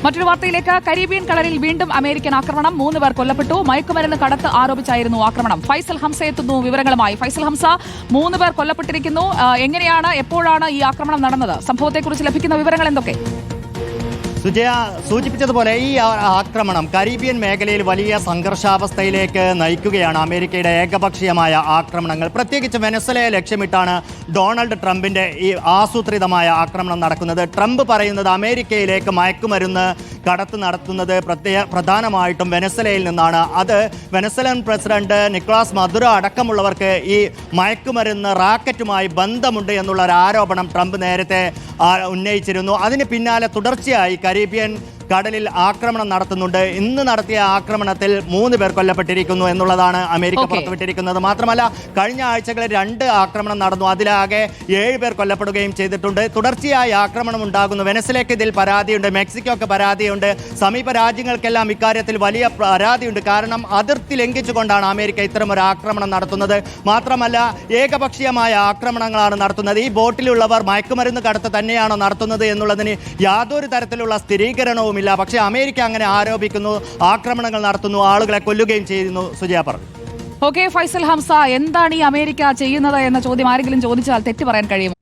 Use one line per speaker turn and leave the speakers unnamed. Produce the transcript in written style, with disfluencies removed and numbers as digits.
മറ്റൊരു വാർത്തയിലേക്ക്. കരീബിയൻ കടലിൽ വീണ്ടും അമേരിക്കൻ ആക്രമണം. 3 പേർ കൊല്ലപ്പെട്ടു. മയക്കുമരുന്ന് കടത്ത് ആരോപിച്ചായിരുന്നു ആക്രമണം. ഫൈസൽ ഹംസ എത്തുന്നു വിവരങ്ങളുമായി. ഫൈസൽ ഹംസ, 3 പേർ കൊല്ലപ്പെട്ടിരിക്കുന്നു. എങ്ങനെയാണ്, എപ്പോഴാണ് ഈ ആക്രമണം നടന്നത്? സംഭവത്തെക്കുറിച്ച് ലഭിക്കുന്ന വിവരങ്ങൾ എന്തൊക്കെ?
സുജയ സൂചിപ്പിച്ചതുപോലെ ഈ ആക്രമണം കരീബിയൻ മേഖലയിൽ വലിയ സംഘർഷാവസ്ഥയിലേക്ക് നയിക്കുകയാണ്. അമേരിക്കയുടെ ഏകപക്ഷീയമായ ആക്രമണങ്ങൾ, പ്രത്യേകിച്ച് വെനസ്വലയെ ലക്ഷ്യമിട്ടാണ് ഡൊണാൾഡ് ട്രംപിന്റെ ഈ ആസൂത്രിതമായ ആക്രമണം നടക്കുന്നത്. ട്രംപ് പറയുന്നത് അമേരിക്കയിലേക്ക് മയക്കുമരുന്ന് കടത്ത് നടത്തുന്നത് പ്രധാനമായിട്ടും വെനസ്വലയിൽ നിന്നാണ്. അത് വെനസ്വലൻ പ്രസിഡന്റ് നിക്കോളാസ് മദുറോ അടക്കമുള്ളവർക്ക് ഈ മയക്കുമരുന്ന് റാക്കറ്റുമായി ബന്ധമുണ്ട് എന്നുള്ള ഒരു ആരോപണം ട്രംപ് നേരത്തെ ഉന്നയിച്ചിരുന്നു. അതിന് പിന്നാലെ തുടർച്ചയായി കരീബിയൻ കടലിൽ ആക്രമണം നടത്തുന്നുണ്ട്. ഇന്ന് നടത്തിയ ആക്രമണത്തിൽ 3 പേർ കൊല്ലപ്പെട്ടിരിക്കുന്നു എന്നുള്ളതാണ് അമേരിക്ക പുറത്തുവിട്ടിരിക്കുന്നത്. മാത്രമല്ല, കഴിഞ്ഞ ആഴ്ചകളിൽ 2 ആക്രമണം നടന്നു. അതിലാകെ 7 പേർ കൊല്ലപ്പെടുകയും ചെയ്തിട്ടുണ്ട്. തുടർച്ചയായി ആക്രമണം ഉണ്ടാകുന്നു. വെനസ്വലയ്ക്ക് ഇതിൽ പരാതിയുണ്ട്, മെക്സിക്കോക്ക് പരാതിയുണ്ട്, സമീപ രാജ്യങ്ങൾക്കെല്ലാം ഇക്കാര്യത്തിൽ വലിയ പരാതിയുണ്ട്. കാരണം അതിർത്തി ലംഘിച്ചുകൊണ്ടാണ് അമേരിക്ക ഇത്തരമൊരു ആക്രമണം നടത്തുന്നത്. മാത്രമല്ല, ഏകപക്ഷീയമായ ആക്രമണങ്ങളാണ് നടത്തുന്നത്. ഈ ബോട്ടിലുള്ളവർ മയക്കുമരുന്ന് കടത്ത് തന്നെയാണോ നടത്തുന്നത് എന്നുള്ളതിന് യാതൊരു തരത്തിലുള്ള സ്ഥിരീകരണവും ഇല്ല. പക്ഷേ അമേരിക്ക അങ്ങനെ ആരോപിക്കുന്നു, ആക്രമണങ്ങൾ നടത്തുന്നു, ആളുകളെ കൊല്ലുകയും ചെയ്യുന്നു. സുജയ പറഞ്ഞു.
ഓക്കെ ഫൈസൽ ഹംസ, എന്താണ് ഈ അമേരിക്ക ചെയ്യുന്നത് എന്ന ചോദ്യം ആരെങ്കിലും ചോദിച്ചാൽ തെറ്റ് പറയാൻ കഴിയും?